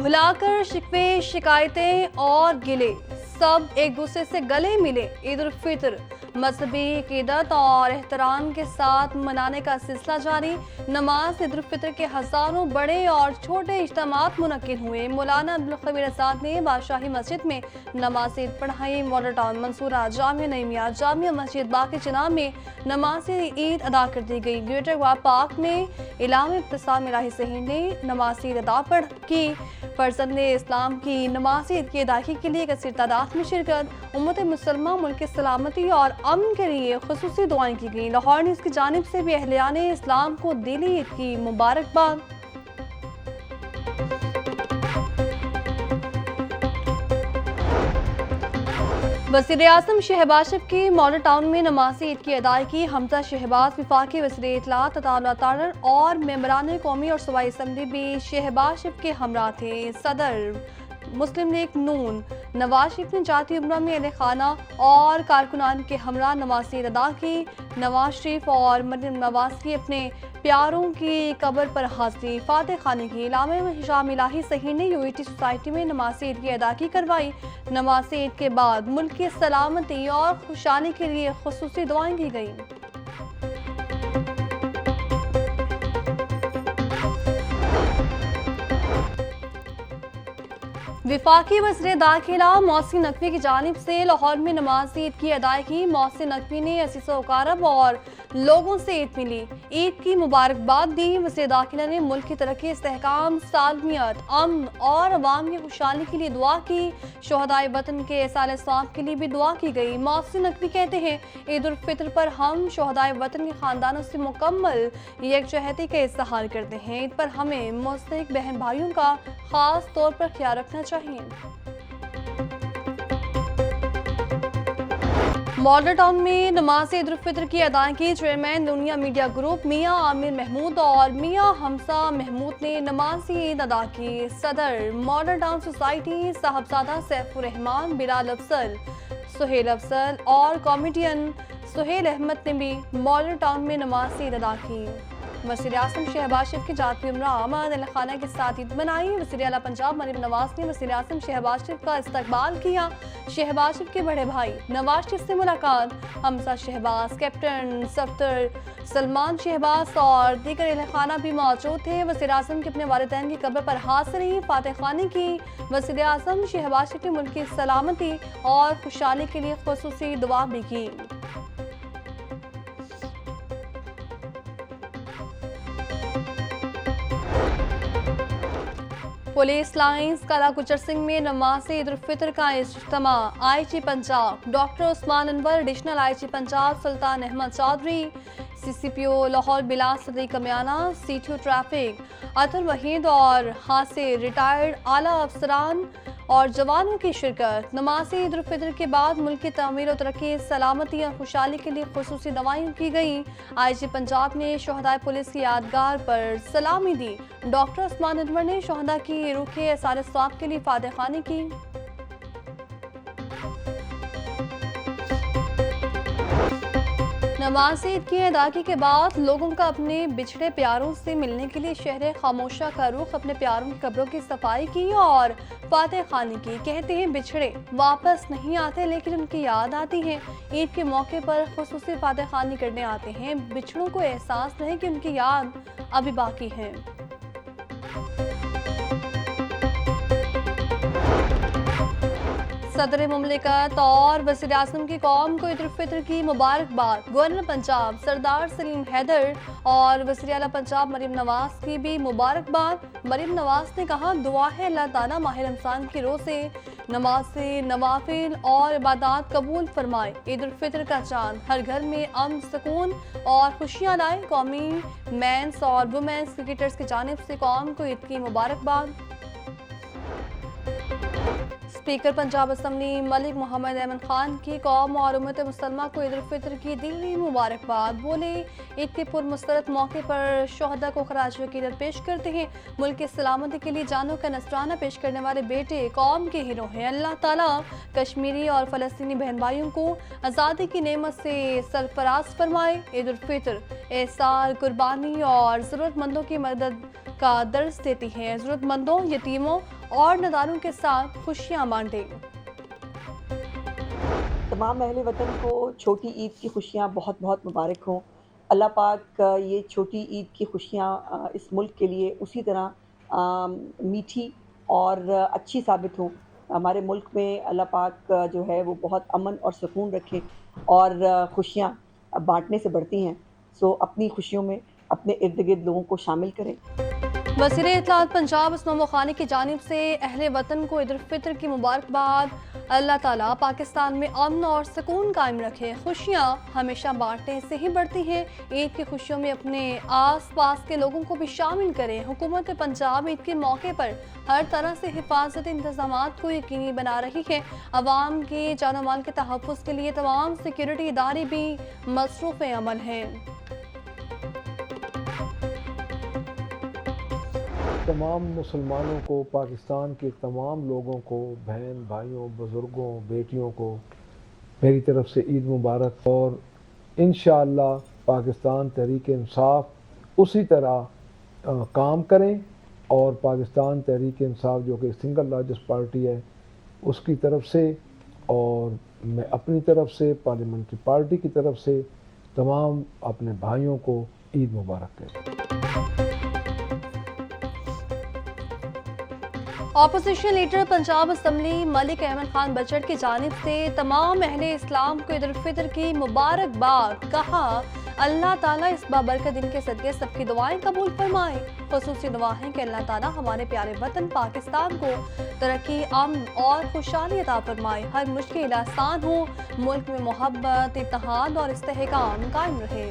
भुलाकर शिकवे शिकायतें और गिले सब एक दूसरे से गले मिले। ईद उल फितर मजहबी अकीदत और एहतराम के साथ मनाने का सिलसिला जारी। नमाज ईद उल फितर के हजारों बड़े और छोटे इज्तिमात मुनक्किद हुए। मौलाना अब्दुल खबीर आजाद ने बादशाही मस्जिद में नमाज ईद पढ़ाई। मॉडल टाउन मंसूरा जामिया नईमिया जामिया मस्जिद बाकी जनाब में नमाज ईद अदा कर दी गई। ग्रेटर गोवा पार्क में इलाम इब्तिसाम इलाही सहीन ने नमाज ईद अदा की। फर्जंद इस्लाम की नमाज ईद की अदायगी के लिए कसीर तादाद में शिरकत। उम्मत मुसलमा मुल्क की सलामती और अमन के लिए खुसूसी दुआएं की गई। लाहौर न्यूज़ की जानिब से भी अहलियाने इस्लाम को दिली ईद की मुबारकबाद। वज़ीर आज़म शहबाज शरीफ की मॉडल टाउन में नमाज ईद की अदायगी। हमजा शहबाज वफाकी वज़ीर इत्तलात ततार और मेंबरान कौमी और सूबाई असम्बली भी शहबाज शरीफ के हमरा थे। सदर मुस्लिम लीग नून नवाज शरीफ ने जाती उम्रा में अहले खाना और कारकुनान के हमरा नमाज ईद अदा की। नवाज शरीफ और मरियम नवाज की अपने प्यारों की कब्र पर हाजिरी फातह खाने की। इलामे में हिशाम इलाही सहीन ने यूनिटी सोसाइटी में नमाज ईद की अदायगी करवाई। नमाज ईद के बाद मुल्क की सलामती और खुशहाली के लिए खुसूसी दुआएं की गई। विफाकी वज़ीर दाखिला मोहसिन नकवी की जानिब से लाहौर में नमाज ईद की अदायगी। मोहसिन नकवी ने असीस वकारब और लोगों से ईद मिली, ईद की मुबारकबाद दी। वज़ीर दाखिला ने मुल्क की तरक्की, इस्तेहकाम, सालमियत, अमन और अवाम की खुशहाली के लिए दुआ की। शोहदाए वतन के साल स्वाब के लिए भी दुआ की गई। मोहसिन नकवी कहते हैं, ईद उल फितर पर हम शोहदाए वतन के खानदानों से मुकम्मल यकजहती का इज़हार करते हैं। ईद पर हमें मुस्तहिक बहन भाइयों का खास तौर पर ख्याल रखना चाहिए। मॉडल टाउन में नमाज ईद उल फितर की अदायगी चेयरमैन दुनिया मीडिया ग्रुप मियां आमिर महमूद और मियां हमजा महमूद ने नमाज ईद अदा की। सदर Model Town society Sahibzada Saifur Rahman, Bilal Afzal, Suhail Afzal और कॉमेडियन सुहेल अहमद ने भी मॉडल टाउन में नमाज ईद अदा की। वज़ीर आज़म शहबाज शरीफ की जाती उम्रा आमद अहले खाना के साथ ईद मनाई। वज़ीर आला पंजाब मरियम नवाज ने वज़ीर आज़म शहबाज शरीफ का इस्तकबाल किया। शहबाज शरीफ के बड़े भाई नवाज शरीफ से मुलाकात। हमजा शहबाज, कैप्टन सफ्तर, सलमान शहबाज और दीगर अहले खाना भी मौजूद थे। वज़ीर आज़म के अपने वालिदैन की कब्र पर हाज़िरी फातह खानी की। वज़ीर आज़म शहबाज शरीफ ने मुल्क की सलामती और खुशहाली के लिए खुसूसी दुआ भी की। पुलिस लाइन्स काला गुजर सिंह में नमाज ईद उल फितर का इज्तिमा। IG Punjab doctor Usman Anwar, additional IG Punjab Sultan Ahmed Chaudhry, CCPO Lahore Bilal Sadiq Kamiana, CTO traffic Athar Waheed और हाथ से रिटायर्ड आला अफसरान और जवानों की शिरकत। नमाज ईद उल फितर के बाद मुल्क की तमीर और तरक्की, सलामती और खुशहाली के लिए खुसूसी दवाएं की गई। आईजी पंजाब ने शोहदाए पुलिस की यादगार पर सलामी दी। डॉक्टर उस्मान अनवर ने शोहदा की रूह के सारे स्वाब के लिए फातह खानी की। नमाज ईद की अदायगी के बाद लोगों का अपने बिछड़े प्यारों से मिलने के लिए शहर खामोशा का रुख अपने प्यारों की कब्रों की सफाई की और फातह खानी की। कहते हैं बिछड़े वापस नहीं आते लेकिन उनकी याद आती है। ईद के मौके पर खुसूसी फातह खानी करने आते हैं। बिछड़ों को एहसास रहे कि उनकी याद अभी बाकी है। सदर मुमलिकत और वज़ीर आज़म की कौम को ईद उल फितर की मुबारकबाद। गवर्नर पंजाब सरदार सलीम हैदर और वज़ीर आला पंजाब मरियम नवाज की भी मुबारकबाद। मरियम नवाज ने कहा, दुआ है अल्लाह ताला माह रमज़ान की रोज़ से नमाज से नवाफिल और इबादत कबूल फरमाए। ईद उल फितर का चांद हर घर में अमन, सुकून और खुशियाँ लाए। कौमी मेंस और वुमेन्स क्रिकेटर्स की जानिब से कौम को ईद की मुबारकबाद। स्पीकर पंजाब असम्बली मलिक मोहम्मद अहमद खान की कौम और उम्मत मुसलमा को ईद उल फितर की दिली मुबारकबाद। बोले, ईद के पुरमसरत मौके पर शोहदा को खराज अकीदत पेश करते हैं। मुल्क की सलामती के लिए जानों का नजराना पेश करने वाले बेटे कौम के हीरो हैं। अल्लाह ताला कश्मीरी और फ़लस्तीनी बहन भाइयों को आज़ादी की नेमत से सरफराज फरमाए। ईद उल फितर एहसार, कुर्बानी और ज़रूरतमंदों की मदद का दर्स देती है। ज़रूरतमंदों, यतीमों और नदारों के साथ खुशियां बांटे। तमाम अहले वतन को छोटी ईद की खुशियाँ बहुत बहुत मुबारक हों। अल्लाह पाक ये छोटी ईद की खुशियाँ इस मुल्क के लिए उसी तरह मीठी और अच्छी साबित हों। हमारे मुल्क में अल्लाह पाक जो है वो बहुत अमन और सुकून रखे और खुशियाँ बाँटने से बढ़ती हैं। सो अपनी खुशियों में अपने इर्द-गिर्द लोगों को शामिल करें। वज़ीर इत्तलात पंजाब उस्मान बुखारी की जानिब से अहले वतन को ईद उल फितर की मुबारकबाद। अल्लाह ताला पाकिस्तान में अमन और सुकून कायम रखे। खुशियाँ हमेशा बांटने से ही बढ़ती हैं। ईद की खुशियों में अपने आस पास के लोगों को भी शामिल करें। हुकूमत पंजाब ईद के मौके पर हर तरह से हिफाजती इंतजामात को यकीनी बना रही है। अवाम के जानो माल के तहफ़्फ़ुज़ के लिए तमाम सिक्योरिटी इदारे भी मसरूफ़ अमल हैं। तमाम मुसलमानों को, पाकिस्तान के तमाम लोगों को, बहन भाइयों, बुज़ुर्गों, बेटियों को मेरी तरफ़ से ईद मुबारक। और इंशाअल्लाह पाकिस्तान तहरीक इंसाफ उसी तरह काम करें और पाकिस्तान तहरीक इंसाफ जो कि सिंगल लार्जेस्ट पार्टी है उसकी तरफ से और मैं अपनी तरफ से पार्लियामेंट्री पार्टी की तरफ से तमाम अपने भाइयों को ईद मुबारक कहता हूँ। Opposition leader Punjab assembly Malik Ahmad Khan budget की जानिब से तमाम अहले इस्लाम को ईद उल फितर की मुबारकबाद। कहा, अल्लाह ताला इस बाबरकत दिन के सदके सबकी दुआएं कबूल फरमाए। खुसूसी दुआ है कि अल्लाह ताला हमारे प्यारे वतन पाकिस्तान को तरक्की, अमन और खुशहाली अता फरमाए। हर मुश्किल आसान हो, मुल्क में मोहब्बत, इत्तेहाद और इस्तेहकाम कायम रहे।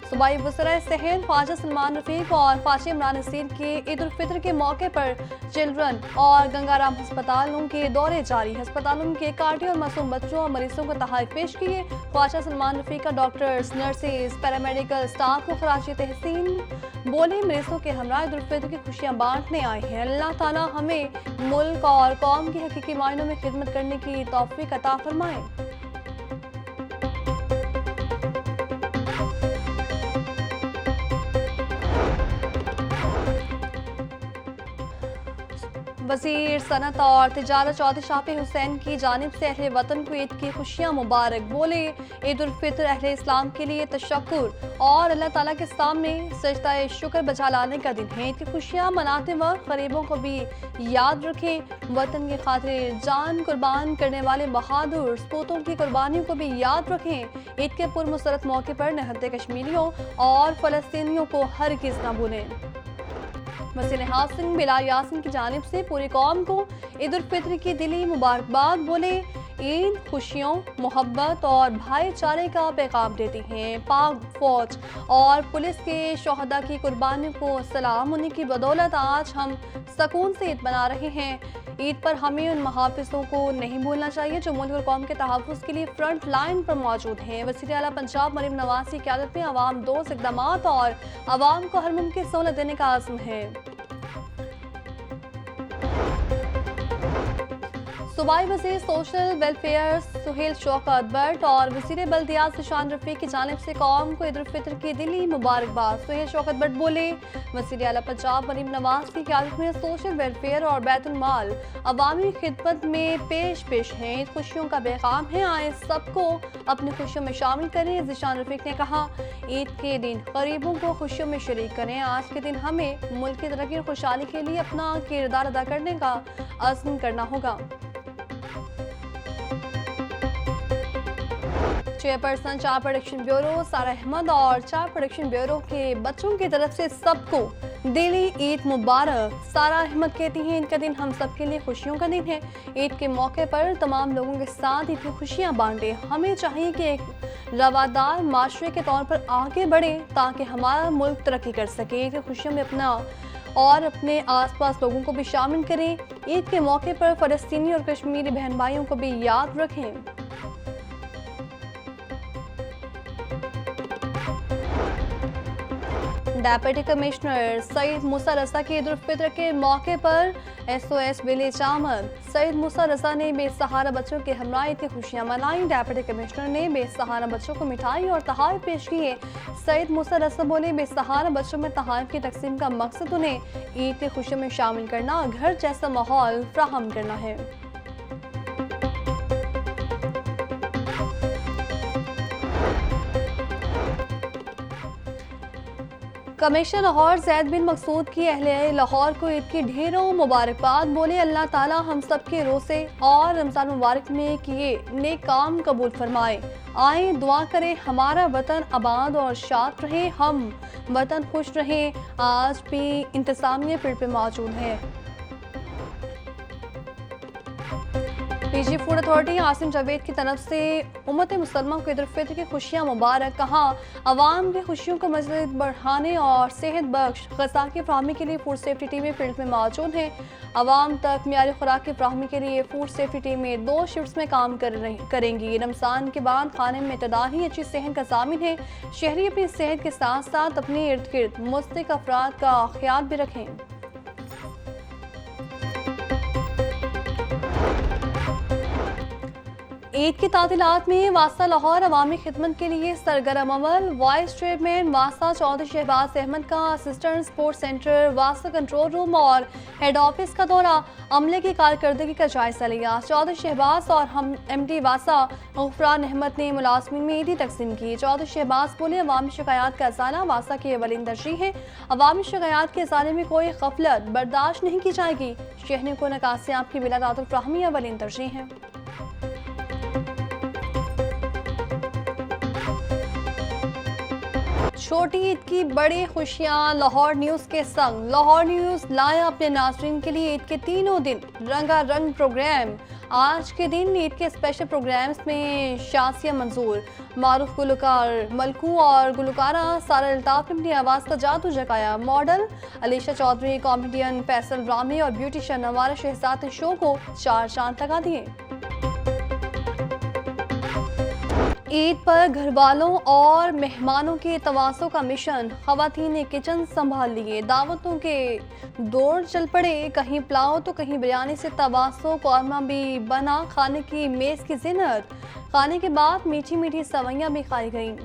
सूबाई वज़ीर सेहत ख्वाजा सलमान रफीक और ख्वाजा इमरान नसीर के ईद उल फितर के मौके पर चिल्ड्रन और गंगाराम अस्पतालों के दौरे जारी। अस्पतालों के कार्डियो और मासूम बच्चों और मरीजों को तोहफ़े पेश किए। ख्वाजा सलमान रफीक का डॉक्टर्स, नर्सेज, पैरामेडिकल स्टाफ को खराज तहसीन। बोले, मरीजों के हमरा ईद उल फितर की खुशियाँ बांटने आए हैं। अल्लाह ताला हमें मुल्क और कौम की हकीकी मायनों में खिदमत करने की तौफीक अता फरमाए। वज़ीर सनत और तिजारत चौधरी शाफी हुसैन की जानिब से अहले वतन को ईद की खुशियाँ मुबारक। बोले, ईद उल फितर अहले इस्लाम के लिए तशक्कुर और अल्लाह ताला के सामने सजदा शुक्र बजा लाने का दिन है। ईद की खुशियाँ मनाते वक्त गरीबों को भी याद रखें। वतन की खातिर जान कुर्बान करने वाले बहादुर सपूतों की कुर्बानियों को भी याद रखें। ईद के पुरमसरत मौके पर निहत्ते कश्मीरियों और फ़लस्तीनियों को हरगिज़ न भूलें। वज़ीर हासिन बिलाल यासिन की जानिब से पूरी कौम को ईद उल फितर की दिली मुबारकबाद। बोले, ईद खुशियों, मोहब्बत और भाईचारे का पैगाम देती हैं। पाक फौज और पुलिस के शोहदा की कुर्बानियों को सलाम। उन्हीं की बदौलत आज हम सुकून से ईद मना रहे हैं। ईद पर हमें उन मुहाफिजों को नहीं भूलना चाहिए जो मुल्क और कौम के तहफ़्फ़ुज़ के लिए फ्रंट लाइन पर मौजूद हैं। वज़ीर आला पंजाब मरीम नवाज़ की क़यादत में अवाम दोस्त इक़दामात और अवाम को हर मुमकिन सहूलत देने का आज़म है। सूबाई वज़ीर सोशल वेलफेयर सुहेल शौकत भट्ट और वज़ीर बल्दियात ज़ीशान रफ़ीक की जानिब से कौम को ईद उल फितर की दिली मुबारकबाद। सुहेल शौकत भट्ट बोले, वज़ीर आला पंजाब मरीम नवाज़ की क़यादत में सोशल वेलफेयर और बैतुल माल अवामी खिदमत में पेश हैं। खुशियों का पैगाम है, आए सबको अपनी खुशियों में शामिल करें। ज़ीशान रफ़ीक ने कहा, ईद के दिन गरीबों को खुशियों में शरीक करें। आज के दिन हमें मुल्क की तरक्की और खुशहाली के लिए अपना किरदार अदा करने का अज़्म करना होगा। चेयरपर्सन चार प्रोडक्शन ब्यूरो सारा अहमद और चार प्रोडक्शन ब्यूरो के बच्चों की तरफ से सबको दिली ईद मुबारक। सारा अहमद कहती हैं, इनका दिन हम सब के लिए खुशियों का दिन है। ईद के मौके पर तमाम लोगों के साथ ईद की खुशियाँ बांटें। हमें चाहिए कि एक रवादार माशरे के तौर पर आगे बढ़े ताकि हमारा मुल्क तरक्की कर सके। ईद की खुशियों में अपना और अपने आसपास लोगों को भी शामिल करें। ईद के मौके पर फ़लस्तीनी और कश्मीरी बहन भाइयों को भी याद रखें। डेप्यूटी कमिश्नर सईद मूसा रजा की ईद उल फित्र के मौके पर SOS विलेज आमद। सईद मूसा रजा ने बेसहारा बच्चों के हमरा ईद की खुशियां मनाई। डेप्यूटी कमिश्नर ने बेसहारा बच्चों को मिठाई और तोहफे पेश किए। सईद मूसा रजा बोले, बेसहारा बच्चों में तोहफे की तकसीम का मकसद उन्हें ईद की खुशियों में शामिल करना, घर जैसा माहौल फ्राहम करना है। कमिश्नर लाहौर जैद बिन मकसूद की अहले लाहौर को ईद की ढेरों मुबारकबाद। बोले, अल्लाह ताला हम सब के रोज़े और रमज़ान मुबारक में किए नेक काम कबूल फरमाए। आए दुआ करें हमारा वतन आबाद और शाद रहे, हम वतन खुश रहें। आज भी इंतज़ामिया पेड़ पे मौजूद है। PG food authority Asim Javed की तरफ से उम्मत मुसलमान को ईद उल फित्र की खुशियाँ मुबारक। कहा, अवाम की खुशियों को मज़ीद बढ़ाने और सेहत बख्श ग़िज़ा की फ्राहमी के लिए फूड सेफ्टी टीमें फील्ड में मौजूद हैं। अवाम तक मियारी खुराक की फ्राहमी के लिए फूड सेफ्टी टीमें 2 शिफ्ट्स में काम करेंगी। रमज़ान के बाद खाने में इतदाल ही अच्छी सेहत का ज़ामिन है। शहरी अपनी सेहत के साथ साथ अपने इर्द गिर्द मुस्तक अफराद का ख्याल भी रखें। ईद की तातीलात में वास्ता लाहौर अवामी खिदमत के लिए सरगर्म अमल। वाइस चेयरमैन वास्ता चौधरी शहबाज अहमद का असिस्टेंट स्पोर्ट सेंटर, वास्ता कंट्रोल रूम और हेड ऑफिस का दौरा, अमले की कारकर्दगी का जायजा लिया। चौधरी शहबाज और हम MD वास्ता गुफरान अहमद ने मुलाजमीन में ईदी तकसीम की। चौधरी शहबाज बोले, अवामी शिकायत का अजाला वास्ता की अवलिन तरजीह है। अवामी शिकायत के अजाले में कोई गफलत बर्दाश्त नहीं की जाएगी। शहरियों को नकासियाब की बिला दातुल फ्राहमी अवलिन तरजीह है। छोटी ईद की बड़ी खुशियां लाहौर न्यूज़ के संग। लाहौर न्यूज़ लाया अपने नाज़रीन के लिए ईद के तीनों दिन रंगारंग प्रोग्राम। आज के दिन ईद के स्पेशल प्रोग्राम्स में शासिया मंजूर, मारूफ गुलकार मलकू और गुलकारा सारा अल्ताफ ने अपनी आवाज़ का जादू जगाया। मॉडल अलीशा चौधरी, कॉमेडियन फैसल रामी और ब्यूटिशियन नवारा शहजाद ने शो को 4 चांद लगा दिए। ईद पर घर वालों और मेहमानों के तवासों का मिशन, ख़वातीन ने किचन संभाल लिए। दावतों के दौर चल पड़े, कहीं पुलाव तो कहीं बिरयानी से तवासों कौरमा भी बना। खाने की मेज़ की जिन्नत, खाने के बाद मीठी मीठी सवैयाँ भी खाई गईं।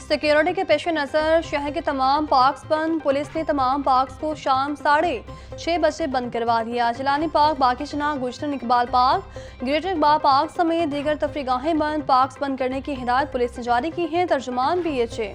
सिक्योरिटी के पेश नज़र शहर के तमाम पार्क्स बंद। पुलिस ने तमाम पार्क्स को शाम 6:30 बजे बंद करवा दिया। जिलानी पार्क, बाकीचना, गुजरन Iqbal park, greater Iqbal park समेत दीगर तफरीगाहें बंद। पार्क्स बंद करने की हिदायत पुलिस ने जारी की है। तर्जुमान BHA